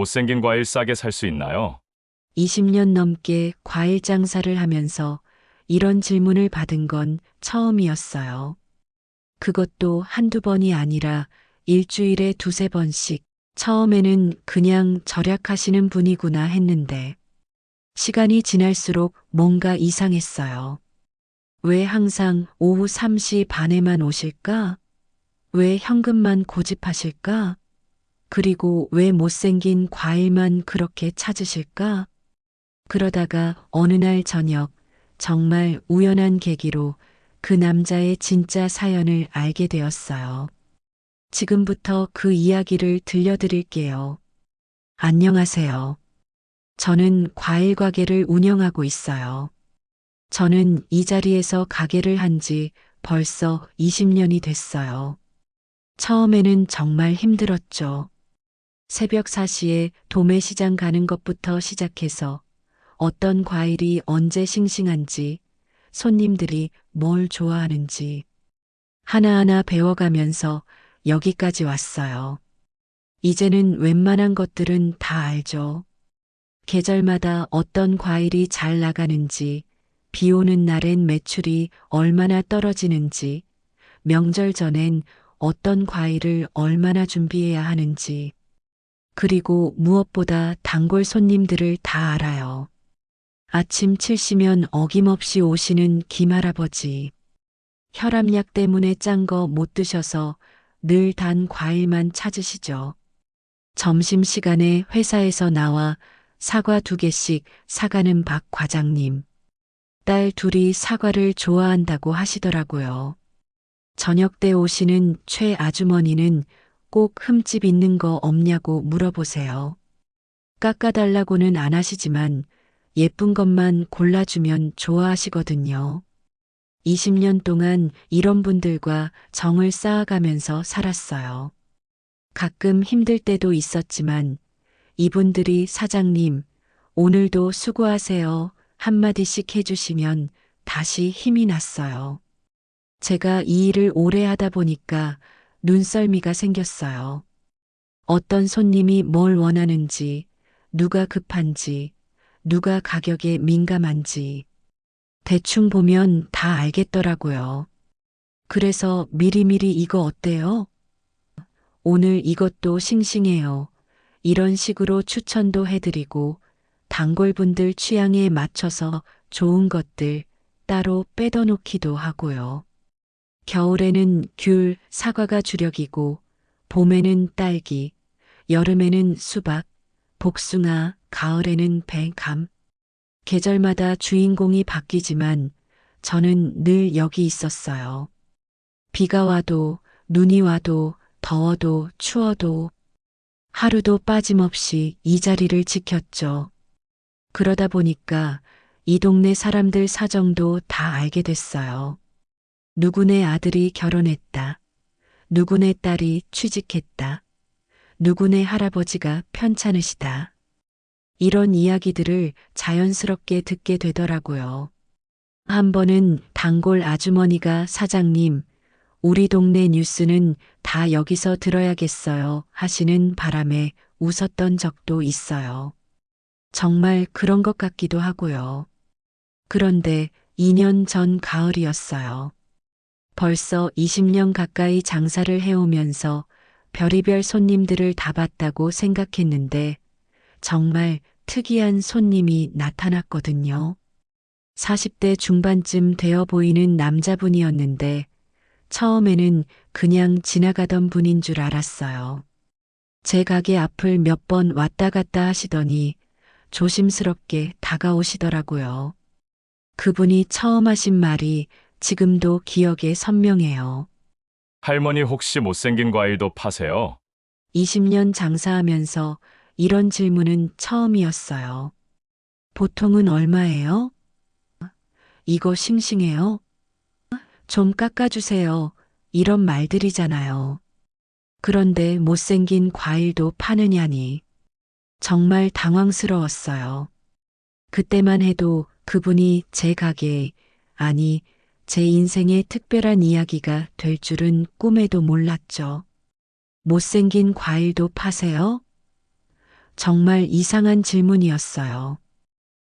못생긴 과일 싸게 살 수 있나요? 20년 넘게 과일 장사를 하면서 이런 질문을 받은 건 처음이었어요. 그것도 한두 번이 아니라 일주일에 두세 번씩. 처음에는 그냥 절약하시는 분이구나 했는데 시간이 지날수록 뭔가 이상했어요. 왜 항상 오후 3시 반에만 오실까? 왜 현금만 고집하실까? 그리고 왜 못생긴 과일만 그렇게 찾으실까? 그러다가 어느 날 저녁 정말 우연한 계기로 그 남자의 진짜 사연을 알게 되었어요. 지금부터 그 이야기를 들려드릴게요. 안녕하세요. 저는 과일 가게를 운영하고 있어요. 저는 이 자리에서 가게를 한지 벌써 20년이 됐어요. 처음에는 정말 힘들었죠. 새벽 4시에 도매시장 가는 것부터 시작해서 어떤 과일이 언제 싱싱한지, 손님들이 뭘 좋아하는지 하나하나 배워가면서 여기까지 왔어요. 이제는 웬만한 것들은 다 알죠. 계절마다 어떤 과일이 잘 나가는지, 비 오는 날엔 매출이 얼마나 떨어지는지, 명절 전엔 어떤 과일을 얼마나 준비해야 하는지, 그리고 무엇보다 단골 손님들을 다 알아요. 아침 7시면 어김없이 오시는 김할아버지. 혈압약 때문에 짠 거 못 드셔서 늘 단 과일만 찾으시죠. 점심시간에 회사에서 나와 사과 2개씩 사가는 박 과장님. 딸 둘이 사과를 좋아한다고 하시더라고요. 저녁 때 오시는 최 아주머니는 꼭 흠집 있는 거 없냐고 물어보세요. 깎아달라고는 안 하시지만 예쁜 것만 골라주면 좋아하시거든요. 20년 동안 이런 분들과 정을 쌓아가면서 살았어요. 가끔 힘들 때도 있었지만 이분들이 사장님, 오늘도 수고하세요 한마디씩 해주시면 다시 힘이 났어요. 제가 이 일을 오래 하다 보니까 눈썰미가 생겼어요. 어떤 손님이 뭘 원하는지, 누가 급한지, 누가 가격에 민감한지 대충 보면 다 알겠더라고요. 그래서 미리미리 이거 어때요? 오늘 이것도 싱싱해요. 이런 식으로 추천도 해드리고 단골분들 취향에 맞춰서 좋은 것들 따로 빼둬놓기도 하고요. 겨울에는 귤, 사과가 주력이고 봄에는 딸기, 여름에는 수박, 복숭아, 가을에는 배, 감. 계절마다 주인공이 바뀌지만 저는 늘 여기 있었어요. 비가 와도 눈이 와도 더워도 추워도 하루도 빠짐없이 이 자리를 지켰죠. 그러다 보니까 이 동네 사람들 사정도 다 알게 됐어요. 누구네 아들이 결혼했다. 누구네 딸이 취직했다. 누구네 할아버지가 편찮으시다. 이런 이야기들을 자연스럽게 듣게 되더라고요. 한 번은 단골 아주머니가 사장님, 우리 동네 뉴스는 다 여기서 들어야겠어요 하시는 바람에 웃었던 적도 있어요. 정말 그런 것 같기도 하고요. 그런데 2년 전 가을이었어요. 벌써 20년 가까이 장사를 해오면서 별의별 손님들을 다 봤다고 생각했는데 정말 특이한 손님이 나타났거든요. 40대 중반쯤 되어 보이는 남자분이었는데 처음에는 그냥 지나가던 분인 줄 알았어요. 제 가게 앞을 몇 번 왔다 갔다 하시더니 조심스럽게 다가오시더라고요. 그분이 처음 하신 말이 지금도 기억에 선명해요. 할머니 혹시 못생긴 과일도 파세요? 20년 장사하면서 이런 질문은 처음이었어요. 보통은 얼마예요? 이거 싱싱해요? 좀 깎아주세요. 이런 말들이잖아요. 그런데 못생긴 과일도 파느냐니. 정말 당황스러웠어요. 그때만 해도 그분이 제 가게, 아니, 제 인생의 특별한 이야기가 될 줄은 꿈에도 몰랐죠. 못생긴 과일도 파세요? 정말 이상한 질문이었어요.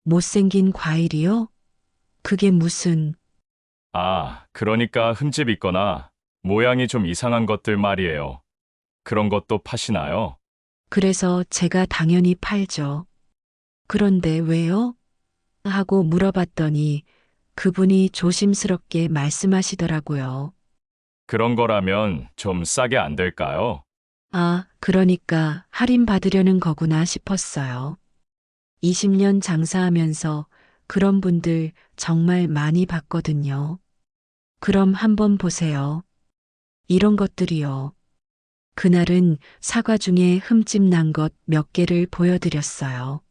못생긴 과일이요? 그게 무슨, 아, 그러니까 흠집 있거나 모양이 좀 이상한 것들 말이에요. 그런 것도 파시나요? 그래서 제가 당연히 팔죠. 그런데 왜요? 하고 물어봤더니 그분이 조심스럽게 말씀하시더라고요. 그런 거라면 좀 싸게 안 될까요? 아, 그러니까 할인 받으려는 거구나 싶었어요. 20년 장사하면서 그런 분들 정말 많이 봤거든요. 그럼 한번 보세요. 이런 것들이요. 그날은 사과 중에 흠집 난 것 몇 개를 보여드렸어요.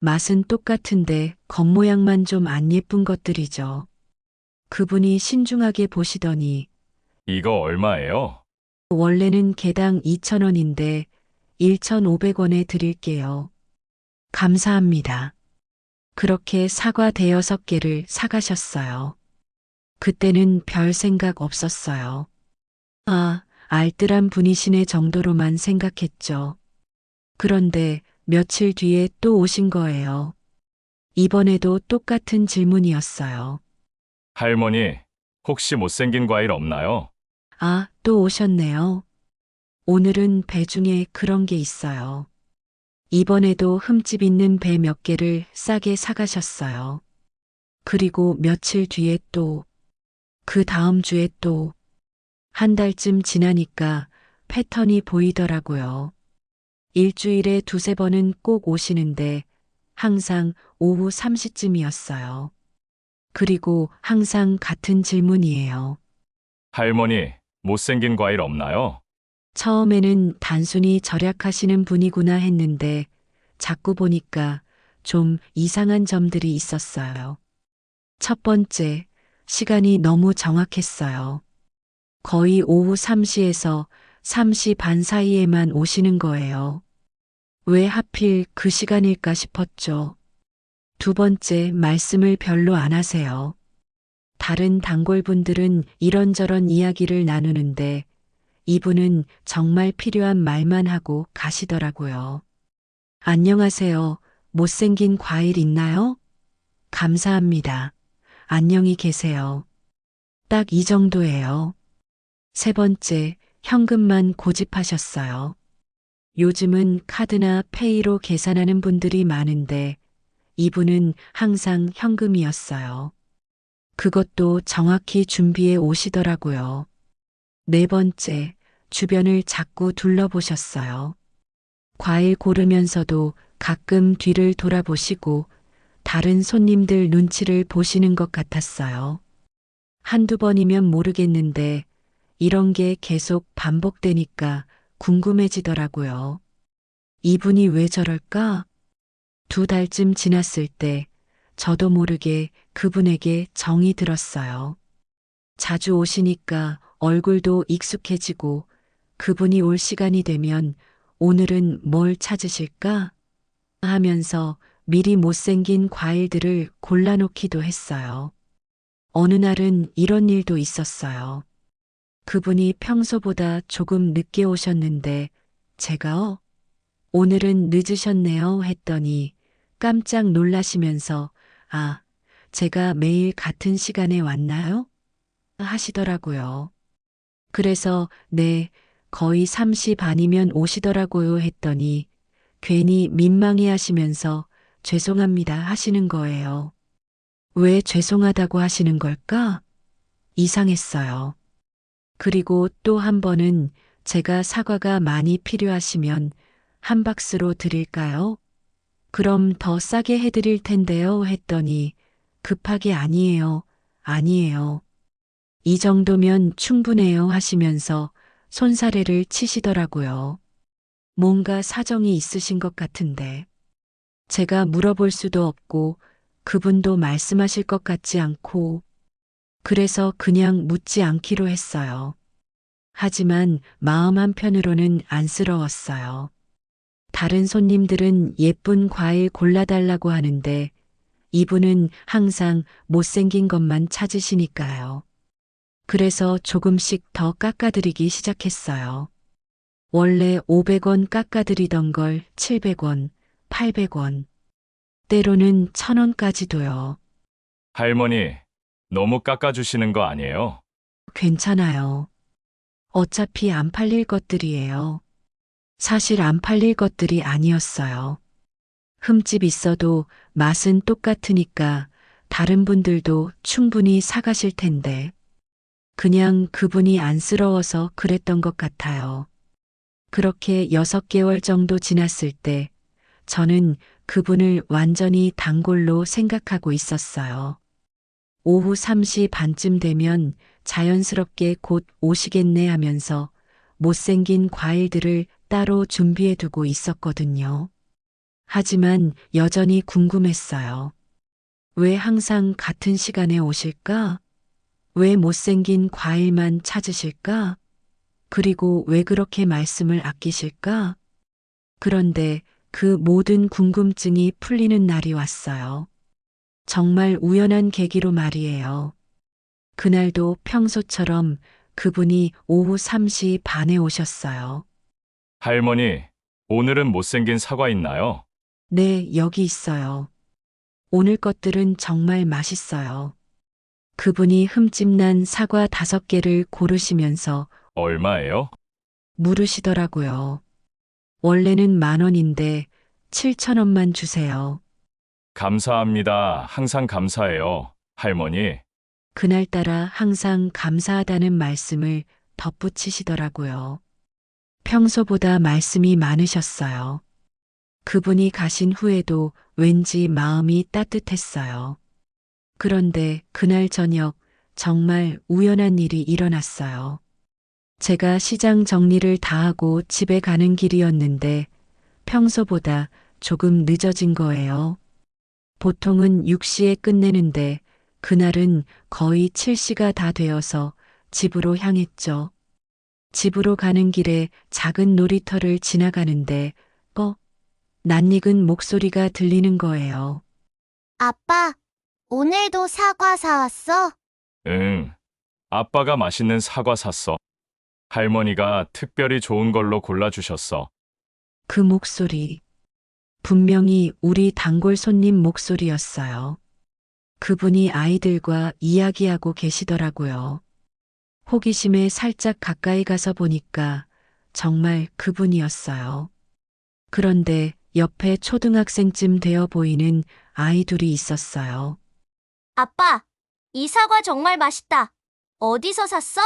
맛은 똑같은데 겉모양만 좀 안 예쁜 것들이죠. 그분이 신중하게 보시더니 이거 얼마예요? 원래는 개당 2,000원인데 1,500원에 드릴게요. 감사합니다. 그렇게 사과 대여섯 개를 사가셨어요. 그때는 별 생각 없었어요. 아, 알뜰한 분이시네 정도로만 생각했죠. 그런데 며칠 뒤에 또 오신 거예요. 이번에도 똑같은 질문이었어요. 할머니, 혹시 못생긴 과일 없나요? 아, 또 오셨네요. 오늘은 배 중에 그런 게 있어요. 이번에도 흠집 있는 배 몇 개를 싸게 사가셨어요. 그리고 며칠 뒤에 또, 그 다음 주에 또, 한 달쯤 지나니까 패턴이 보이더라고요. 일주일에 두세 번은 꼭 오시는데 항상 오후 3시쯤이었어요. 그리고 항상 같은 질문이에요. 할머니, 못생긴 과일 없나요? 처음에는 단순히 절약하시는 분이구나 했는데 자꾸 보니까 좀 이상한 점들이 있었어요. 첫 번째, 시간이 너무 정확했어요. 거의 오후 3시에서 3시 반 사이에만 오시는 거예요. 왜 하필 그 시간일까 싶었죠. 두 번째, 말씀을 별로 안 하세요. 다른 단골분들은 이런저런 이야기를 나누는데 이분은 정말 필요한 말만 하고 가시더라고요. 안녕하세요. 못생긴 과일 있나요? 감사합니다. 안녕히 계세요. 딱 이 정도예요. 세 번째, 현금만 고집하셨어요. 요즘은 카드나 페이로 계산하는 분들이 많은데 이분은 항상 현금이었어요. 그것도 정확히 준비해 오시더라고요. 네 번째, 주변을 자꾸 둘러보셨어요. 과일 고르면서도 가끔 뒤를 돌아보시고 다른 손님들 눈치를 보시는 것 같았어요. 한두 번이면 모르겠는데 이런 게 계속 반복되니까 궁금해지더라고요. 이분이 왜 저럴까? 두 달쯤 지났을 때 저도 모르게 그분에게 정이 들었어요. 자주 오시니까 얼굴도 익숙해지고 그분이 올 시간이 되면 오늘은 뭘 찾으실까? 하면서 미리 못생긴 과일들을 골라놓기도 했어요. 어느 날은 이런 일도 있었어요. 그분이 평소보다 조금 늦게 오셨는데 제가 오늘은 늦으셨네요 했더니 깜짝 놀라시면서 아, 제가 매일 같은 시간에 왔나요? 하시더라고요. 그래서 네, 거의 3시 반이면 오시더라고요 했더니 괜히 민망해 하시면서 죄송합니다 하시는 거예요. 왜 죄송하다고 하시는 걸까? 이상했어요. 그리고 또 한 번은 제가 사과가 많이 필요하시면 한 박스로 드릴까요? 그럼 더 싸게 해드릴 텐데요 했더니 급하게 아니에요. 아니에요. 이 정도면 충분해요 하시면서 손사래를 치시더라고요. 뭔가 사정이 있으신 것 같은데. 제가 물어볼 수도 없고 그분도 말씀하실 것 같지 않고 그래서 그냥 묻지 않기로 했어요. 하지만 마음 한편으로는 안쓰러웠어요. 다른 손님들은 예쁜 과일 골라달라고 하는데 이분은 항상 못생긴 것만 찾으시니까요. 그래서 조금씩 더 깎아드리기 시작했어요. 원래 500원 깎아드리던 걸 700원, 800원, 때로는 1000원까지도요. 할머니, 너무 깎아주시는 거 아니에요? 괜찮아요. 어차피 안 팔릴 것들이에요. 사실 안 팔릴 것들이 아니었어요. 흠집 있어도 맛은 똑같으니까 다른 분들도 충분히 사가실 텐데. 그냥 그분이 안쓰러워서 그랬던 것 같아요. 그렇게 6개월 정도 지났을 때 저는 그분을 완전히 단골로 생각하고 있었어요. 오후 3시 반쯤 되면 자연스럽게 곧 오시겠네 하면서 못생긴 과일들을 따로 준비해 두고 있었거든요. 하지만 여전히 궁금했어요. 왜 항상 같은 시간에 오실까? 왜 못생긴 과일만 찾으실까? 그리고 왜 그렇게 말씀을 아끼실까? 그런데 그 모든 궁금증이 풀리는 날이 왔어요. 정말 우연한 계기로 말이에요. 그날도 평소처럼 그분이 오후 3시 반에 오셨어요. 할머니, 오늘은 못생긴 사과 있나요? 네, 여기 있어요. 오늘 것들은 정말 맛있어요. 그분이 흠집난 사과 5개를 고르시면서 얼마예요? 물으시더라고요. 원래는 10,000원인데 7,000원만 주세요. 감사합니다. 항상 감사해요. 할머니, 그날따라 항상 감사하다는 말씀을 덧붙이시더라고요. 평소보다 말씀이 많으셨어요. 그분이 가신 후에도 왠지 마음이 따뜻했어요. 그런데 그날 저녁 정말 우연한 일이 일어났어요. 제가 시장 정리를 다 하고 집에 가는 길이었는데 평소보다 조금 늦어진 거예요. 보통은 6시에 끝내는데 그날은 거의 7시가 다 되어서 집으로 향했죠. 집으로 가는 길에 작은 놀이터를 지나가는데 낯익은 목소리가 들리는 거예요. 아빠, 오늘도 사과 사왔어? 응. 아빠가 맛있는 사과 샀어. 할머니가 특별히 좋은 걸로 골라주셨어. 그 목소리. 분명히 우리 단골 손님 목소리였어요. 그분이 아이들과 이야기하고 계시더라고요. 호기심에 살짝 가까이 가서 보니까 정말 그분이었어요. 그런데 옆에 초등학생쯤 되어 보이는 아이 둘이 있었어요. 아빠, 이 사과 정말 맛있다. 어디서 샀어?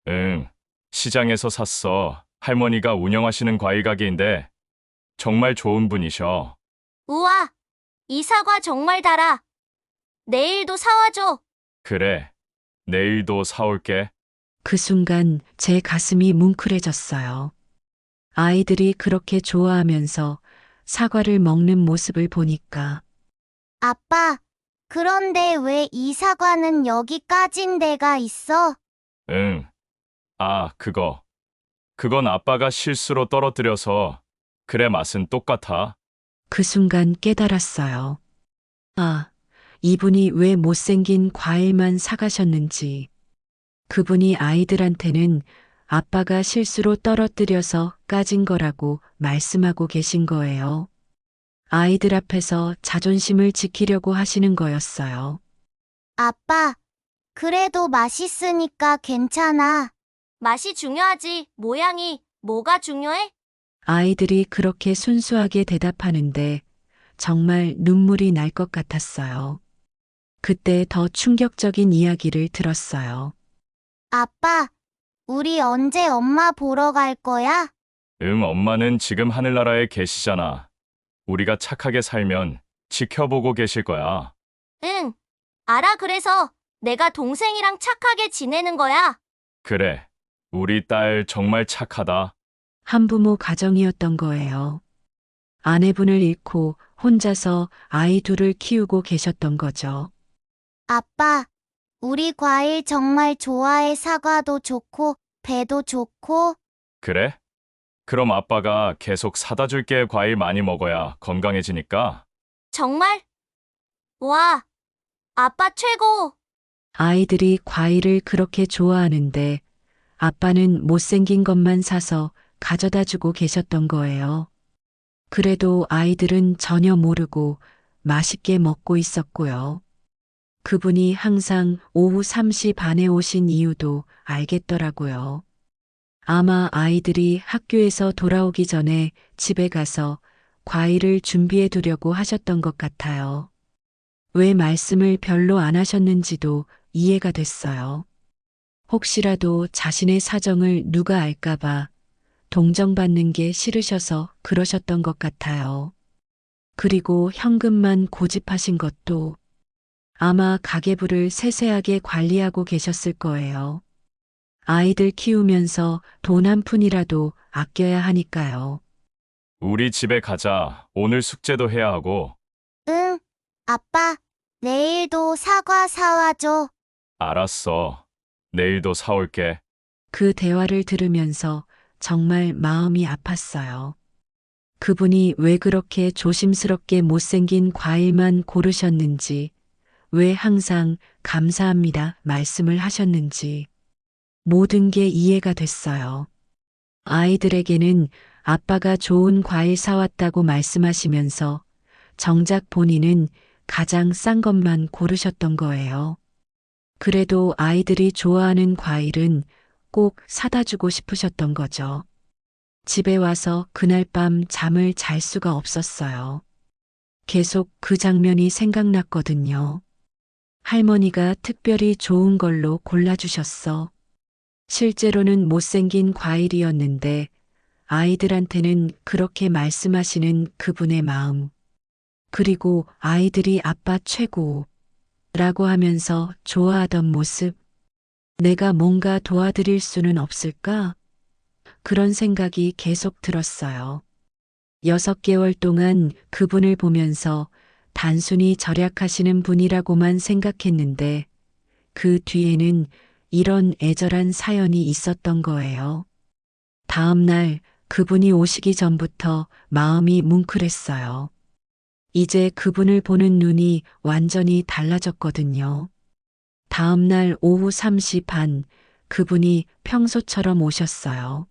응. 시장에서 샀어. 할머니가 운영하시는 과일 가게인데 정말 좋은 분이셔. 우와, 이 사과 정말 달아. 내일도 사와줘. 그래. 내일도 사올게. 그 순간 제 가슴이 뭉클해졌어요. 아이들이 그렇게 좋아하면서 사과를 먹는 모습을 보니까 아빠, 그런데 왜 이 사과는 여기까진 데가 있어? 응. 아, 그건 아빠가 실수로 떨어뜨려서 그래 맛은 똑같아. 그 순간 깨달았어요. 아, 이분이 왜 못생긴 과일만 사가셨는지. 그분이 아이들한테는 아빠가 실수로 떨어뜨려서 까진 거라고 말씀하고 계신 거예요. 아이들 앞에서 자존심을 지키려고 하시는 거였어요. 아빠, 그래도 맛있으니까 괜찮아. 맛이 중요하지. 모양이 뭐가 중요해? 아이들이 그렇게 순수하게 대답하는데 정말 눈물이 날 것 같았어요. 그때 더 충격적인 이야기를 들었어요. 아빠, 우리 언제 엄마 보러 갈 거야? 응, 엄마는 지금 하늘나라에 계시잖아. 우리가 착하게 살면 지켜보고 계실 거야. 응, 알아. 그래서 내가 동생이랑 착하게 지내는 거야. 그래. 우리 딸 정말 착하다. 한부모 가정이었던 거예요. 아내분을 잃고 혼자서 아이 둘을 키우고 계셨던 거죠. 아빠, 우리 과일 정말 좋아해. 사과도 좋고, 배도 좋고. 그래? 그럼 아빠가 계속 사다 줄게. 과일 많이 먹어야 건강해지니까. 정말? 와, 아빠 최고. 아이들이 과일을 그렇게 좋아하는데 아빠는 못생긴 것만 사서 가져다 주고 계셨던 거예요. 그래도 아이들은 전혀 모르고 맛있게 먹고 있었고요. 그분이 항상 오후 3시 반에 오신 이유도 알겠더라고요. 아마 아이들이 학교에서 돌아오기 전에 집에 가서 과일을 준비해 두려고 하셨던 것 같아요. 왜 말씀을 별로 안 하셨는지도 이해가 됐어요. 혹시라도 자신의 사정을 누가 알까봐 동정받는 게 싫으셔서 그러셨던 것 같아요. 그리고 현금만 고집하신 것도 아마 가계부를 세세하게 관리하고 계셨을 거예요. 아이들 키우면서 돈 한 푼이라도 아껴야 하니까요. 우리 집에 가자. 오늘 숙제도 해야 하고. 응, 아빠, 내일도 사과 사와줘. 알았어. 내일도 사올게. 그 대화를 들으면서 정말 마음이 아팠어요. 그분이 왜 그렇게 조심스럽게 못생긴 과일만 고르셨는지, 왜 항상 감사합니다 말씀을 하셨는지, 모든 게 이해가 됐어요. 아이들에게는 아빠가 좋은 과일 사왔다고 말씀하시면서 정작 본인은 가장 싼 것만 고르셨던 거예요. 그래도 아이들이 좋아하는 과일은 꼭 사다 주고 싶으셨던 거죠. 집에 와서 그날 밤 잠을 잘 수가 없었어요. 계속 그 장면이 생각났거든요. 할머니가 특별히 좋은 걸로 골라주셨어. 실제로는 못생긴 과일이었는데 아이들한테는 그렇게 말씀하시는 그분의 마음. 그리고 아이들이 아빠 최고 라고 하면서 좋아하던 모습. 내가 뭔가 도와드릴 수는 없을까? 그런 생각이 계속 들었어요. 6개월 동안 그분을 보면서 단순히 절약하시는 분이라고만 생각했는데 그 뒤에는 이런 애절한 사연이 있었던 거예요. 다음 날 그분이 오시기 전부터 마음이 뭉클했어요. 이제 그분을 보는 눈이 완전히 달라졌거든요. 다음 날 오후 3시 반 그분이 평소처럼 오셨어요.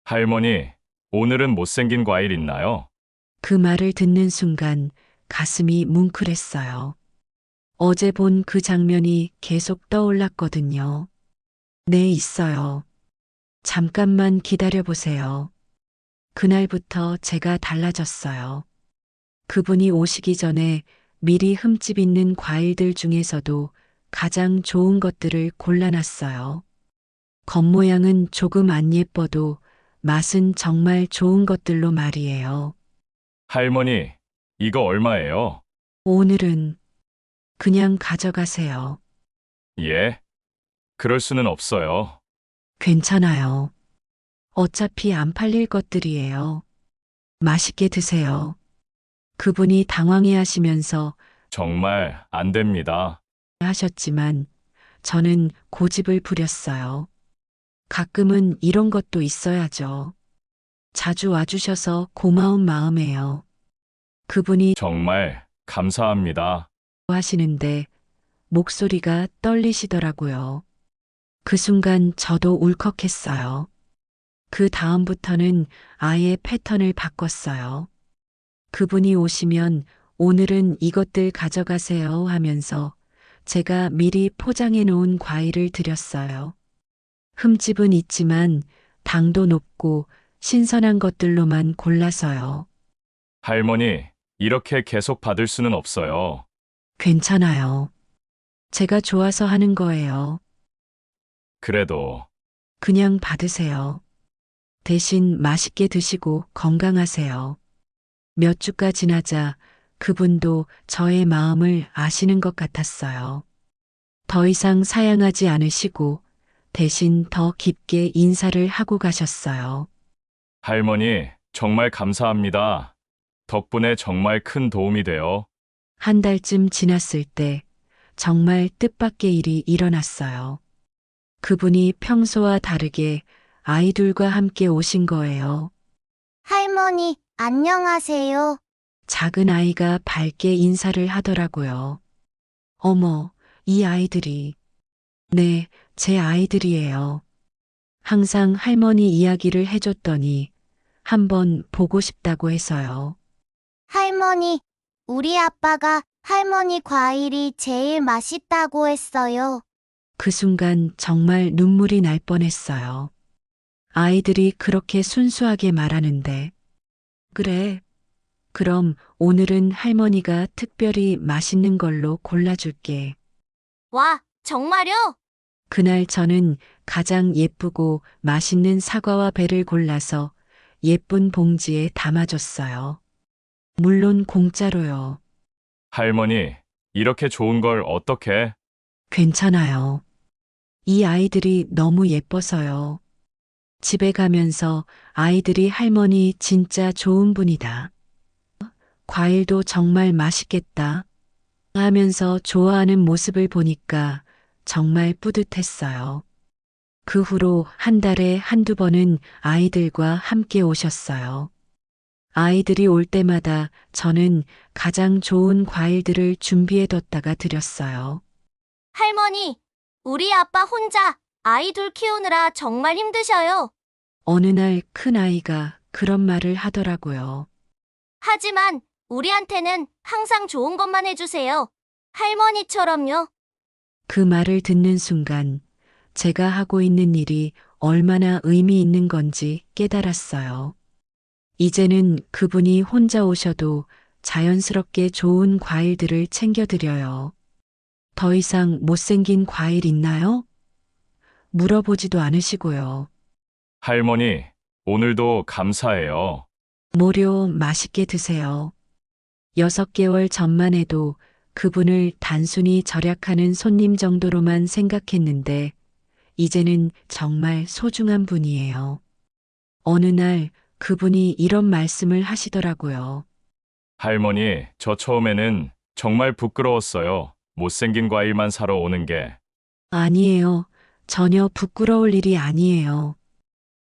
할머니, 오늘은 못생긴 과일 있나요? 그 말을 듣는 순간 가슴이 뭉클했어요. 어제 본 그 장면이 계속 떠올랐거든요. 네, 있어요. 잠깐만 기다려 보세요. 그날부터 제가 달라졌어요. 그분이 오시기 전에 미리 흠집 있는 과일들 중에서도 가장 좋은 것들을 골라놨어요. 겉모양은 조금 안 예뻐도 맛은 정말 좋은 것들로 말이에요. 할머니, 이거 얼마예요? 오늘은 그냥 가져가세요. 예? 그럴 수는 없어요. 괜찮아요. 어차피 안 팔릴 것들이에요. 맛있게 드세요. 그분이 당황해 하시면서 정말 안 됩니다. 하셨지만 저는 고집을 부렸어요. 가끔은 이런 것도 있어야죠. 자주 와주셔서 고마운 마음에요. 그분이 정말 감사합니다. 하시는데 목소리가 떨리시더라고요. 그 순간 저도 울컥했어요. 그 다음부터는 아예 패턴을 바꿨어요. 그분이 오시면 오늘은 이것들 가져가세요 하면서 제가 미리 포장해 놓은 과일을 드렸어요. 흠집은 있지만 당도 높고 신선한 것들로만 골라서요. 할머니, 이렇게 계속 받을 수는 없어요. 괜찮아요. 제가 좋아서 하는 거예요. 그래도 그냥 받으세요. 대신 맛있게 드시고 건강하세요. 몇 주가 지나자 그분도 저의 마음을 아시는 것 같았어요. 더 이상 사양하지 않으시고 대신 더 깊게 인사를 하고 가셨어요. 할머니, 정말 감사합니다. 덕분에 정말 큰 도움이 돼요. 한 달쯤 지났을 때 정말 뜻밖의 일이 일어났어요. 그분이 평소와 다르게 아이들과 함께 오신 거예요. 할머니, 안녕하세요. 작은 아이가 밝게 인사를 하더라고요. 어머, 이 아이들이. 네, 제 아이들이에요. 항상 할머니 이야기를 해줬더니 한번 보고 싶다고 해서요. 할머니, 우리 아빠가 할머니 과일이 제일 맛있다고 했어요. 그 순간 정말 눈물이 날 뻔했어요. 아이들이 그렇게 순수하게 말하는데, 그래. 그럼 오늘은 할머니가 특별히 맛있는 걸로 골라줄게. 와, 정말요? 그날 저는 가장 예쁘고 맛있는 사과와 배를 골라서 예쁜 봉지에 담아줬어요. 물론 공짜로요. 할머니, 이렇게 좋은 걸 어떻게? 괜찮아요. 이 아이들이 너무 예뻐서요. 집에 가면서 아이들이 할머니 진짜 좋은 분이다. 과일도 정말 맛있겠다. 하면서 좋아하는 모습을 보니까 정말 뿌듯했어요. 그 후로 한 달에 한두 번은 아이들과 함께 오셨어요. 아이들이 올 때마다 저는 가장 좋은 과일들을 준비해뒀다가 드렸어요. 할머니, 우리 아빠 혼자 아이 둘 키우느라 정말 힘드셔요. 어느 날 큰 아이가 그런 말을 하더라고요. 하지만 우리한테는 항상 좋은 것만 해주세요. 할머니처럼요. 그 말을 듣는 순간 제가 하고 있는 일이 얼마나 의미 있는 건지 깨달았어요. 이제는 그분이 혼자 오셔도 자연스럽게 좋은 과일들을 챙겨드려요. 더 이상 못생긴 과일 있나요? 물어보지도 않으시고요. 할머니, 오늘도 감사해요. 모료 맛있게 드세요. 6개월 전만 해도 그분을 단순히 절약하는 손님 정도로만 생각했는데 이제는 정말 소중한 분이에요. 어느 날 그분이 이런 말씀을 하시더라고요. 할머니, 저 처음에는 정말 부끄러웠어요. 못생긴 과일만 사러 오는 게. 아니에요. 전혀 부끄러울 일이 아니에요.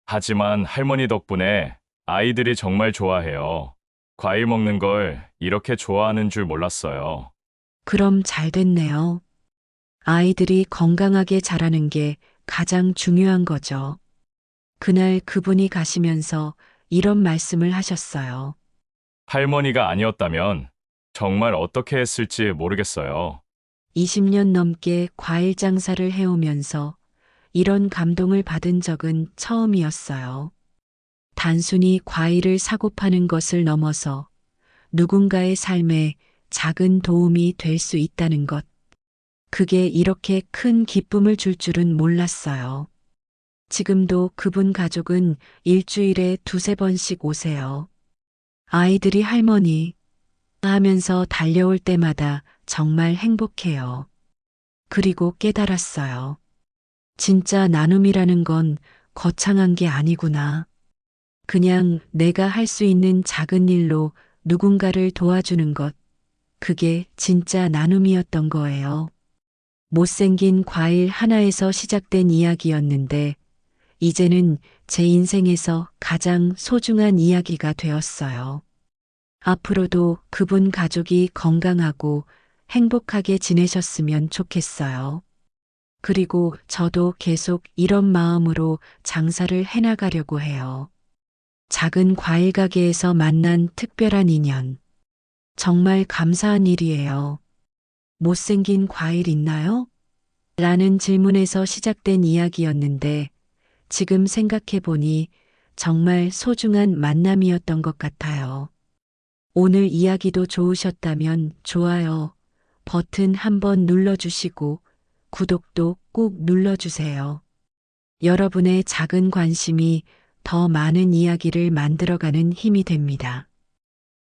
하지만 할머니 덕분에 아이들이 정말 좋아해요. 과일 먹는 걸 이렇게 좋아하는 줄 몰랐어요. 그럼 잘 됐네요. 아이들이 건강하게 자라는 게 가장 중요한 거죠. 그날 그분이 가시면서 이런 말씀을 하셨어요. 할머니가 아니었다면 정말 어떻게 했을지 모르겠어요. 20년 넘게 과일 장사를 해오면서 이런 감동을 받은 적은 처음이었어요. 단순히 과일을 사고 파는 것을 넘어서 누군가의 삶에 작은 도움이 될 수 있다는 것. 그게 이렇게 큰 기쁨을 줄 줄은 몰랐어요. 지금도 그분 가족은 일주일에 2~3번씩 오세요. 아이들이 할머니 하면서 달려올 때마다 정말 행복해요. 그리고 깨달았어요. 진짜 나눔이라는 건 거창한 게 아니구나. 그냥 내가 할 수 있는 작은 일로 누군가를 도와주는 것. 그게 진짜 나눔이었던 거예요. 못생긴 과일 하나에서 시작된 이야기였는데, 이제는 제 인생에서 가장 소중한 이야기가 되었어요. 앞으로도 그분 가족이 건강하고 행복하게 지내셨으면 좋겠어요. 그리고 저도 계속 이런 마음으로 장사를 해나가려고 해요. 작은 과일 가게에서 만난 특별한 인연. 정말 감사한 일이에요. 못생긴 과일 있나요? 라는 질문에서 시작된 이야기였는데 지금 생각해보니 정말 소중한 만남이었던 것 같아요. 오늘 이야기도 좋으셨다면 좋아요 버튼 한번 눌러주시고 구독도 꼭 눌러주세요. 여러분의 작은 관심이 더 많은 이야기를 만들어가는 힘이 됩니다.